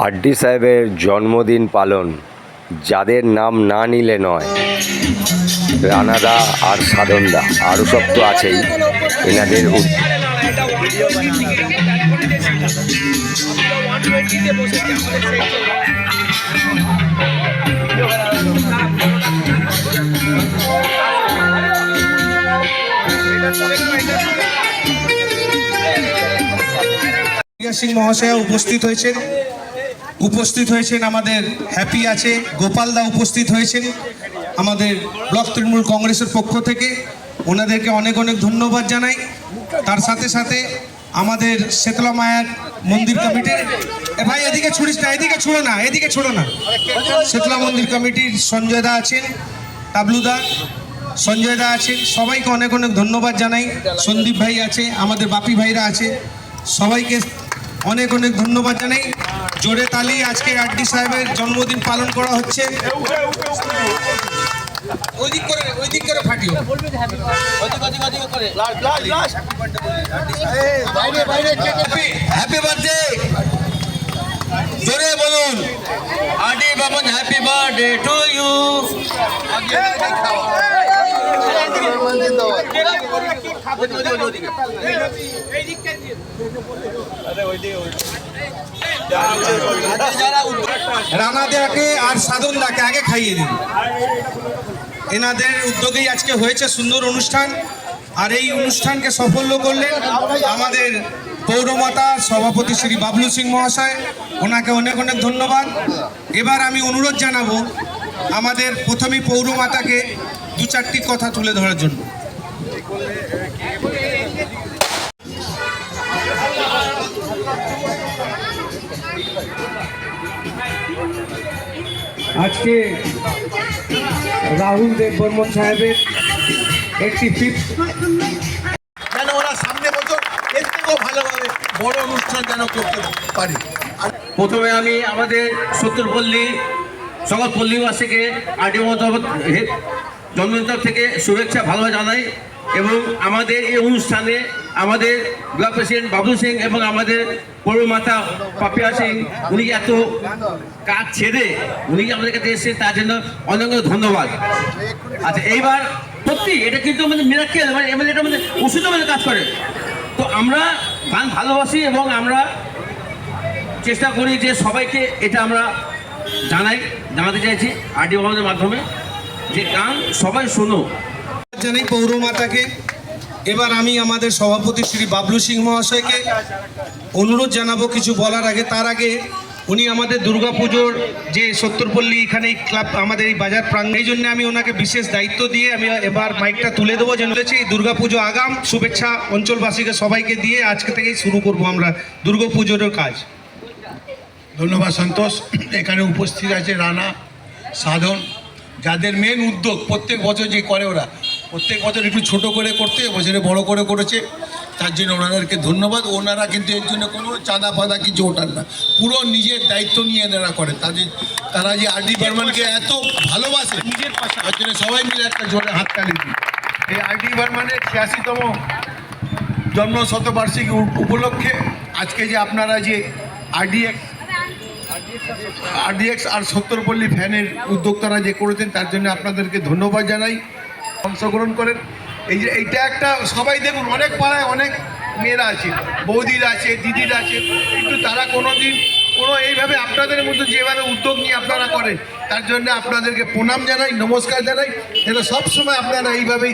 RD সাহেবের জন্মদিন পালন, যাদের নাম না নিলে নয়, রানাদা আর সাধনদা, আরও সব তো আছেই। এনাদের সিং মহাশয় উপস্থিত হয়েছেন আমাদের হ্যাপি আছে, গোপালদা উপস্থিত হয়েছেন আমাদের ব্লক তৃণমূল কংগ্রেসের পক্ষ থেকে। ওনাদেরকে অনেক অনেক ধন্যবাদ জানাই। তার সাথে সাথে আমাদের শীতলা মায়ের মন্দির কমিটির, ভাই এদিকে ছুড়িস না, এদিকে ছোড়ো না, শীতলা মন্দির কমিটির সঞ্জয় দা আছেন, টাবলুদা, সঞ্জয় দা আছেন, সবাইকে অনেক অনেক ধন্যবাদ জানাই। সন্দীপ ভাই আছে, আমাদের বাপি ভাইরা আছে, সবাইকে অনেক অনেক ধন্যবাদ জানাই। জোরে তালি। আজকে আরডি সাহেবের জন্মদিন পালন করা হচ্ছে। ওইদিক করে ফাটিও। হ্যাপি বার্থডে জোরে বলুন। RD Babon happy birthday to you. রানাদাকে আর সাধনদাকে আগে খাইয়ে দিন। এনাদের উদ্যোগেই আজকে হয়েছে সুন্দর অনুষ্ঠান। আর এই অনুষ্ঠানকে সাফল্য করলেন আমাদের পৌরমাতা সভাপতি শ্রী বাবলু সিং মহাশয়, ওনাকে অনেক অনেক ধন্যবাদ। এবার আমি অনুরোধ জানাবো আমাদের প্রথমেই পৌরমাতাকে দু চারটি কথা তুলে ধরার জন্য। আজকে রাহুল দেব বর্মন সাহেবের 85th যেন ওরা সামনে বছর এর থেকেও ভালোভাবে বড় অনুষ্ঠান যেন করতে পারি। প্রথমে আমি আমাদের সত্তরপল্লী সকল পল্লীবাসীকে আরডি জন্মদিন থেকে শুভেচ্ছা ভালো জানাই। এবং আমাদের এই অনুষ্ঠানে আমাদের ব্লক প্রেসিডেন্ট বাবলু সিং এবং আমাদের পৌরমাতা পাপিয়া সিং, উনি এত কাজ ছেড়ে উনি আমাদের কাছে এসেছেন, তার জন্য অনেক অনেক ধন্যবাদ। আচ্ছা, এইবার সত্যি এটা কিন্তু আমাদের মিরাক্কেল, মানে এটা আমাদের ওষুধের মধ্যে কাজ করে। তো আমরা গান ভালোবাসি এবং আমরা চেষ্টা করি যে সবাইকে এটা আমরা জানাতে চাইছি আরডি ভবনের মাধ্যমে যে গান সবাই শোনো। জানাই পৌরমাতাকে। এবার আমি আমাদের সভাপতি শ্রী বাবলু সিং মহাশয়কে অনুরোধ জানাবো কিছু বলার আগে। তার আগে উনি আমাদের দুর্গাপুজোর যে সত্তরপল্লী এখানে ক্লাব, আমাদের এই বাজার প্রাঙ্গণ, এই জন্য আমি ওনাকে বিশেষ দায়িত্ব দিয়ে আমি এবার মাইকটা তুলে দেবো। যেন বলেছি দুর্গাপুজো আগাম শুভেচ্ছা অঞ্চলবাসীকে সবাইকে দিয়ে আজকে থেকেই শুরু করব আমরা দুর্গাপুজোর কাজ। ধন্যবাদ সন্তোষ। এখানে উপস্থিত আছে রানা, সাধন, যাদের মেন উদ্যোগ প্রত্যেক বছর যে করে, ওরা প্রত্যেক বছর একটু ছোট করে করতে, বছরে বড় করে করেছে, তার জন্য ওনাদেরকে ধন্যবাদ। ওনারা কিন্তু এর জন্য কোনো চাঁদা ফাদা কিছু ওঠান না, পুরো নিজের দায়িত্ব নিয়ে এনারা করেন। তারা যে আরডি বর্মনকে এত ভালোবাসে, নিজের পাশে, তার জন্য সবাই মিলে একটা জোরে হাততালি দিই। এই আরডি বর্মনের 86তম জন্ম শতবার্ষিকী উপলক্ষে আজকে যে আপনারা যে আরডিএক্স আর সত্তরপল্লী ফ্যানের উদ্যোক্তারা যে করেছেন, তার জন্য আপনাদেরকে ধন্যবাদ জানাই। অংশগ্রহণ করেন। এই যে এইটা একটা, সবাই দেখুন অনেক পাড়ায় অনেক মেয়েরা আছে, বৌদিরা আছে, দিদিরা আছে, কিন্তু তারা কোনো এইভাবে আপনাদের মধ্যে যেভাবে উদ্যোগ নিয়ে আপনারা করেন, তার জন্য আপনাদেরকে প্রণাম জানাই, নমস্কার জানাই। যেন সবসময় আপনারা এইভাবেই